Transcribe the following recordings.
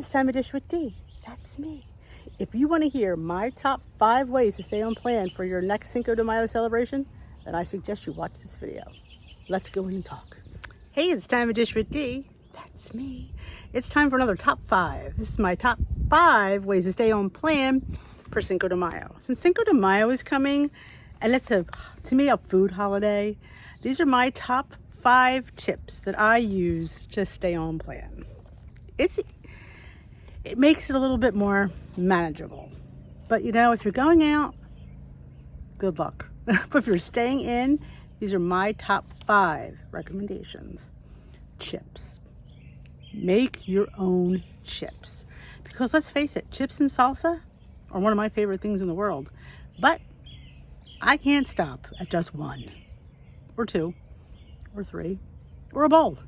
it's time to dish with D. That's me. If you want to hear my top 5 ways to stay on plan for your next Cinco de Mayo celebration, then I suggest you watch this video. Let's go in and talk. Hey, it's time to dish with D. That's me. It's time for another top 5. This is my top 5 ways to stay on plan for Cinco de Mayo. Since Cinco de Mayo is coming, and it's to me a food holiday, these are my top 5 tips that I use to stay on plan. It makes it a little bit more manageable. But you know, if you're going out, good luck. But if you're staying in, these are my top 5 recommendations. Chips. Make your own chips. Because let's face it, chips and salsa are one of my favorite things in the world. But I can't stop at just 1 or 2 or 3 or a bowl.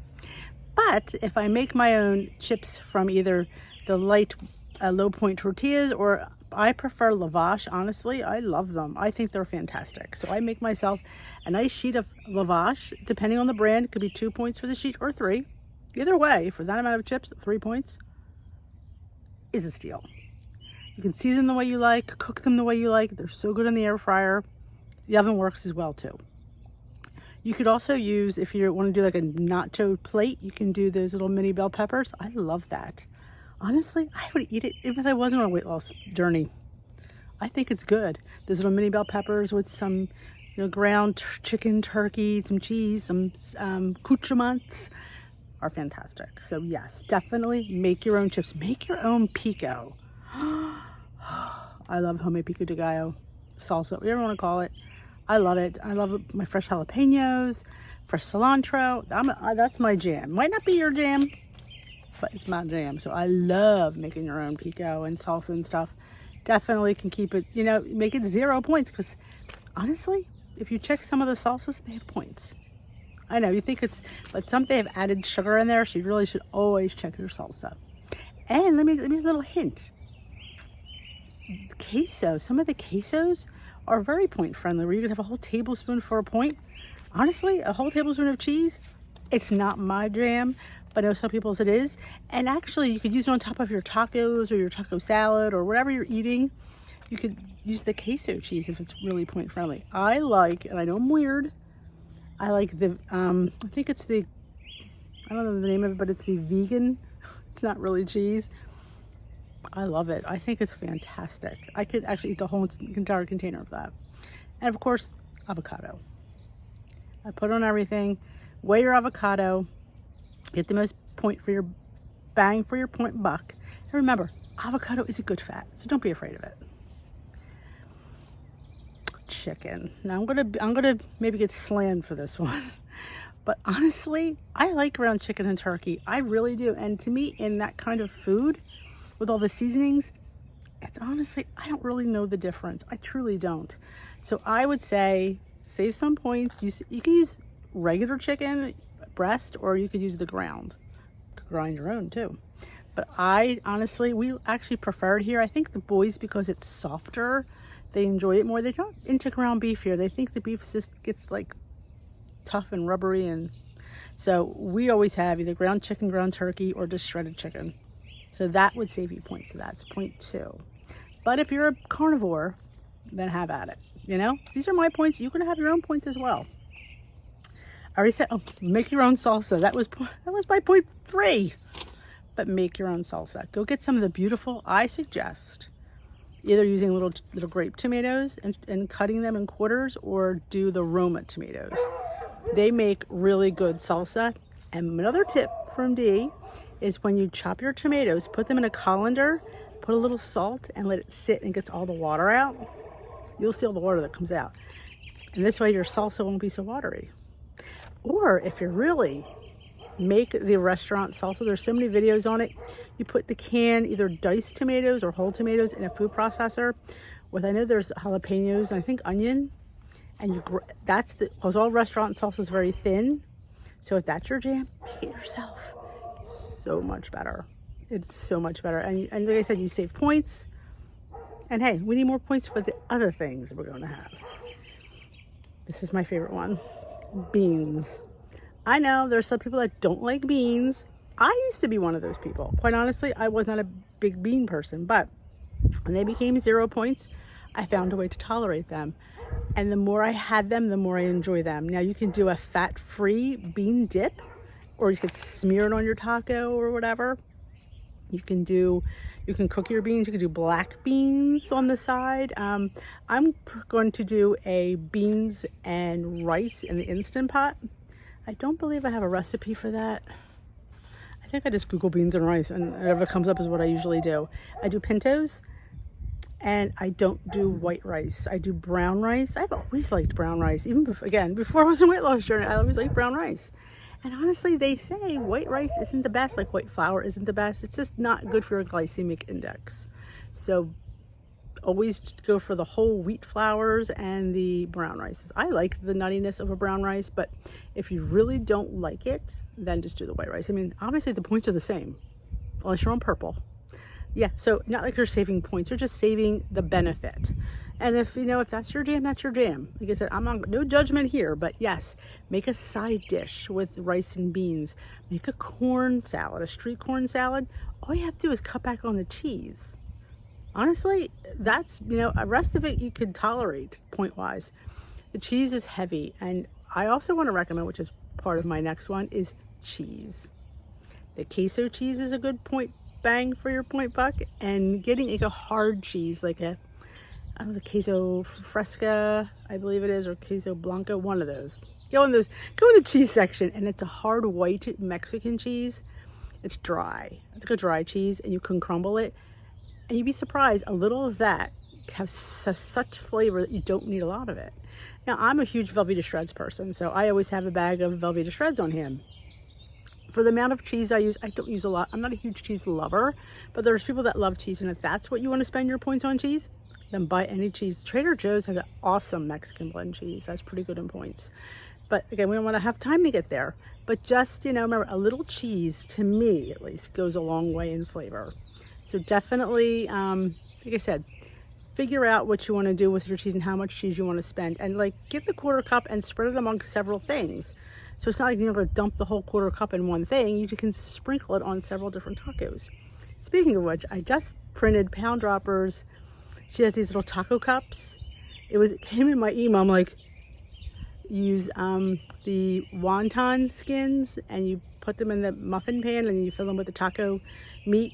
But if I make my own chips from either the light low point tortillas, or I prefer lavash, honestly, I love them. I think they're fantastic. So I make myself a nice sheet of lavash, depending on the brand. It could be 2 points for the sheet or 3. Either way, for that amount of chips, 3 points is a steal. You can season them the way you like, cook them the way you like. They're so good in the air fryer. The oven works as well too. You could also use, if you want to do like a nacho plate, you can do those little mini bell peppers. I love that. Honestly, I would eat it even if I wasn't on a weight loss journey. I think it's good. Those little mini bell peppers with some, ground chicken, turkey, some cheese, some accoutrements are fantastic. So yes, definitely make your own chips. Make your own pico. I love homemade pico de gallo, salsa, whatever you want to call it. I love it. I love my fresh jalapenos, fresh cilantro. That's my jam. Might not be your jam, but it's my jam. So I love making your own pico and salsa and stuff. Definitely can keep it, make it 0 points, because honestly, if you check some of the salsas, they have points. I know you think but some they have added sugar in there, so you really should always check your salsa. And let me a little hint. Queso, some of the quesos are very point friendly, where you could have a whole tablespoon for a point. Honestly, a whole tablespoon of cheese, it's not my jam, but I know some people's it is. And actually, you could use it on top of your tacos or your taco salad or whatever you're eating. You could use the queso cheese if it's really point friendly. I like, and I know I'm weird, I like the, I think it's the, I don't know the name of it, but it's the vegan. It's not really cheese. I love it. I think it's fantastic. I could actually eat the whole entire container of that. And of course, avocado. I put on everything. Weigh your avocado. Get the most point for your bang for your point buck. And remember, avocado is a good fat, so don't be afraid of it. Chicken. Now I'm gonna maybe get slammed for this one. But honestly, I like ground chicken and turkey. I really do. And to me, in that kind of food, with all the seasonings, it's honestly, I don't really know the difference. I truly don't. So I would say save some points. You can use regular chicken breast, or you could use the ground. You could grind your own too. But I honestly, we actually prefer it here. I think the boys, because it's softer, they enjoy it more. They're not into ground beef here. They think the beef just gets like tough and rubbery, and so we always have either ground chicken, ground turkey, or just shredded chicken. So that would save you points. So that's point 2. But if you're a carnivore, then have at it. These are my points. You can have your own points as well. I already said, make your own salsa. That was my point 3. But make your own salsa. Go get some of the beautiful, I suggest, either using little grape tomatoes and cutting them in quarters, or do the Roma tomatoes. They make really good salsa. And another tip from D is, when you chop your tomatoes, put them in a colander, put a little salt, and let it sit and gets all the water out. You'll see all the water that comes out. And this way your salsa won't be so watery. Or if you really make the restaurant salsa, there's so many videos on it. You put the can, either diced tomatoes or whole tomatoes, in a food processor with, I know there's jalapenos and I think onion. And because all restaurant salsa is very thin. So if that's your jam, make it yourself. It's so much better. It's so much better. And like I said, you save points. And hey, we need more points for the other things we're going to have. This is my favorite one. Beans. I know there's some people that don't like beans, I used to be one of those people. Quite honestly, I was not a big bean person, but when they became 0 points, I found a way to tolerate them. And the more I had them, the more I enjoy them. Now you can do a fat-free bean dip, or you could smear it on your taco or whatever. You can cook your beans. You can do black beans on the side. I'm going to do a beans and rice in the Instant Pot. I don't believe I have a recipe for that. I think I just Google beans and rice, and whatever comes up is what I usually do. I do pintos, and I don't do white rice. I do brown rice. I've always liked brown rice. Even before I was on weight loss journey, I always liked brown rice. And honestly, they say white rice isn't the best, like white flour isn't the best. It's just not good for your glycemic index. So always go for the whole wheat flours and the brown rices. I like the nuttiness of a brown rice, but if you really don't like it, then just do the white rice. I mean, obviously the points are the same, unless you're on purple. Yeah, so not like you're saving points, you're just saving the benefit. And if that's your jam, that's your jam. Like I said, I'm on no judgment here, but yes, make a side dish with rice and beans. Make a corn salad, a street corn salad. All you have to do is cut back on the cheese. Honestly, that's, the rest of it you could tolerate point-wise. The cheese is heavy, and I also want to recommend, which is part of my next one, is cheese. The queso cheese is a good point bang for your point buck, and getting like a hard cheese, like the queso fresca, I believe it is, or queso blanco, one of those. Go in the cheese section, and it's a hard white Mexican cheese. It's dry. It's like a dry cheese, and you can crumble it. And you'd be surprised, a little of that has such flavor that you don't need a lot of it. Now, I'm a huge Velveeta Shreds person, so I always have a bag of Velveeta Shreds on hand. For the amount of cheese I use, I don't use a lot. I'm not a huge cheese lover, but there's people that love cheese, and if that's what you want to spend your points on cheese, then buy any cheese. Trader Joe's has an awesome Mexican blend cheese. That's pretty good in points. But again, we don't want to have time to get there. But just, remember, a little cheese, to me at least, goes a long way in flavor. So definitely, like I said, figure out what you want to do with your cheese and how much cheese you want to spend. And get the 1/4 cup and spread it amongst several things. So it's not like you're going to dump the whole 1/4 cup in one thing. You can sprinkle it on several different tacos. Speaking of which, I just printed Pound Droppers. She has these little taco cups. It came in my email. I'm like, use the wonton skins, and you put them in the muffin pan, and you fill them with the taco meat.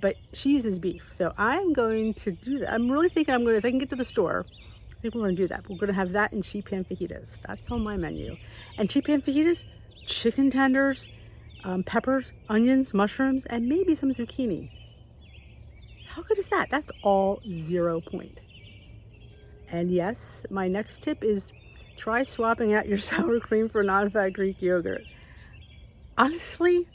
But she uses beef, so I'm going to do that. I'm really thinking if I can get to the store, I think we're going to do that. We're going to have that and cheap pan fajitas. That's on my menu. And cheap pan fajitas, chicken tenders, peppers, onions, mushrooms, and maybe some zucchini. How good is that? That's all 0 point. And yes, my next tip is try swapping out your sour cream for non-fat Greek yogurt. Honestly,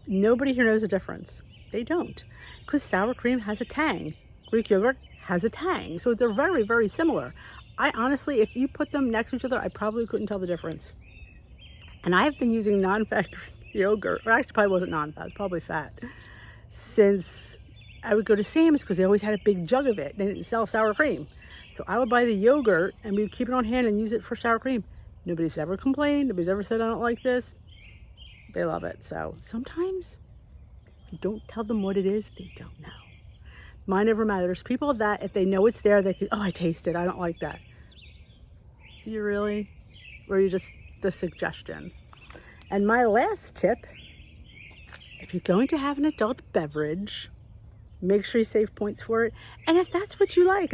nobody here knows the difference. They don't, because sour cream has a tang. Greek yogurt has a tang. So they're very, very similar. I honestly, if you put them next to each other, I probably couldn't tell the difference. And I've been using non-fat Greek yogurt, or actually probably wasn't non-fat, it's probably fat, since I would go to Sam's, because they always had a big jug of it. They didn't sell sour cream. So I would buy the yogurt, and we would keep it on hand and use it for sour cream. Nobody's ever complained. Nobody's ever said, I don't like this. They love it. So sometimes, if you don't tell them what it is, they don't know. Mine never matters. There's people that if they know it's there, they can, I taste it. I don't like that. Do you really? Or are you just the suggestion? And my last tip, if you're going to have an adult beverage, make sure you save points for it. And if that's what you like,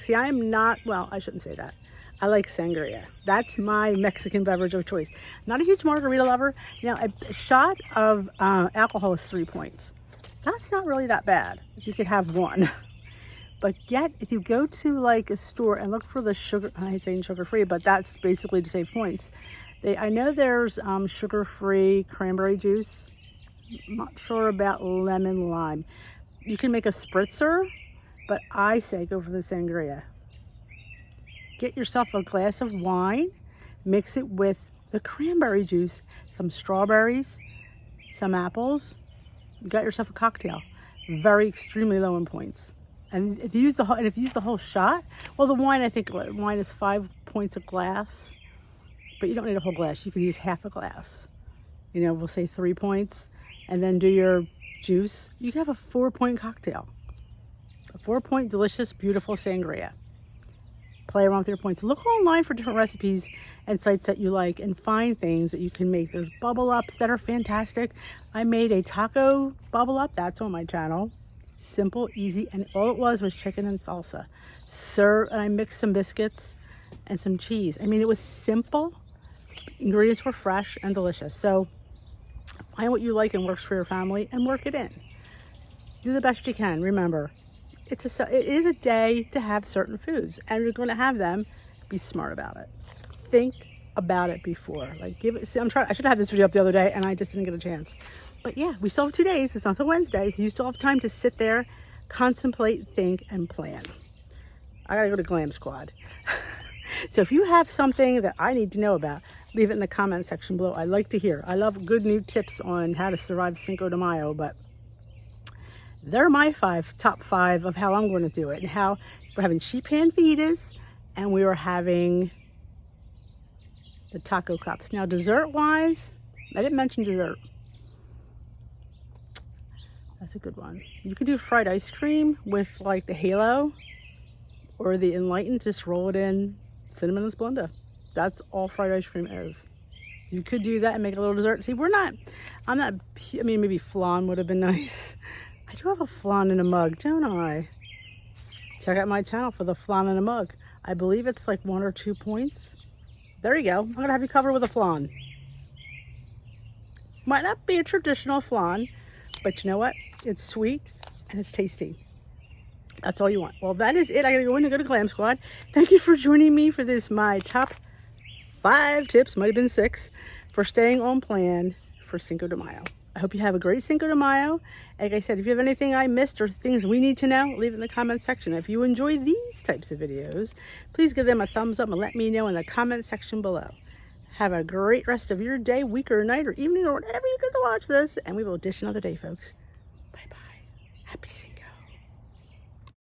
See, I am not, I shouldn't say that. I like sangria. That's my Mexican beverage of choice. Not a huge margarita lover. A shot of alcohol is 3 points. That's not really that bad if you could have one. But if you go to a store and look for the sugar, I hate saying sugar-free, but that's basically to save points. I know there's sugar-free cranberry juice. I'm not sure about lemon lime. You can make a spritzer, but I say go for the sangria. Get yourself a glass of wine, mix it with the cranberry juice, some strawberries, some apples. You got yourself a cocktail. Very extremely low in points. And if you use the whole shot, the wine, I think wine is 5 points a glass, but you don't need a whole glass. You could use half a glass. We'll say 3 points. and then do your juice, you can have a 4-point cocktail. A 4-point delicious, beautiful sangria. Play around with your points. Look online for different recipes and sites that you like and find things that you can make. There's bubble ups that are fantastic. I made a taco bubble up. That's on my channel. Simple, easy, and all it was chicken and salsa. And I mixed some biscuits and some cheese. I mean, it was simple. Ingredients were fresh and delicious. So find what you like and works for your family and work it in. Do the best you can. Remember, it is a day to have certain foods, and you're going to have them. Be smart about it. Think about it before. Like, I should have had this video up the other day, and I just didn't get a chance. But yeah, we still have 2 days. It's not till Wednesday, so you still have time to sit there, contemplate, think, and plan. I gotta go to Glam Squad. So if you have something that I need to know about, leave it in the comment section below. I like to hear. I love good new tips on how to survive Cinco de Mayo, but they're my top five of how I'm going to do it, and how we're having sheep hand fajitas, and we were having the taco cups. Now, dessert-wise, I didn't mention dessert. That's a good one. You could do fried ice cream with like the Halo or the Enlightened. Just roll it in cinnamon and Splenda. That's all fried ice cream is. You could do that and make a little dessert. See, I mean, maybe flan would have been nice. I do have a flan in a mug, don't I? Check out my channel for the flan in a mug. I believe it's like 1 or 2 points. There you go. I'm going to have you covered with a flan. Might not be a traditional flan, but you know what? It's sweet and it's tasty. That's all you want. Well, that is it. I got to go in and go to Glam Squad. Thank you for joining me for this, my top 5 tips, might have been 6, for staying on plan for Cinco de Mayo. I hope you have a great Cinco de Mayo. Like I said, if you have anything I missed or things we need to know, leave it in the comment section. If you enjoy these types of videos, please give them a thumbs up and let me know in the comment section below. Have a great rest of your day, week, or night, or evening, or whatever you get to watch this, and we will dish another day, folks. Bye-bye. Happy Cinco.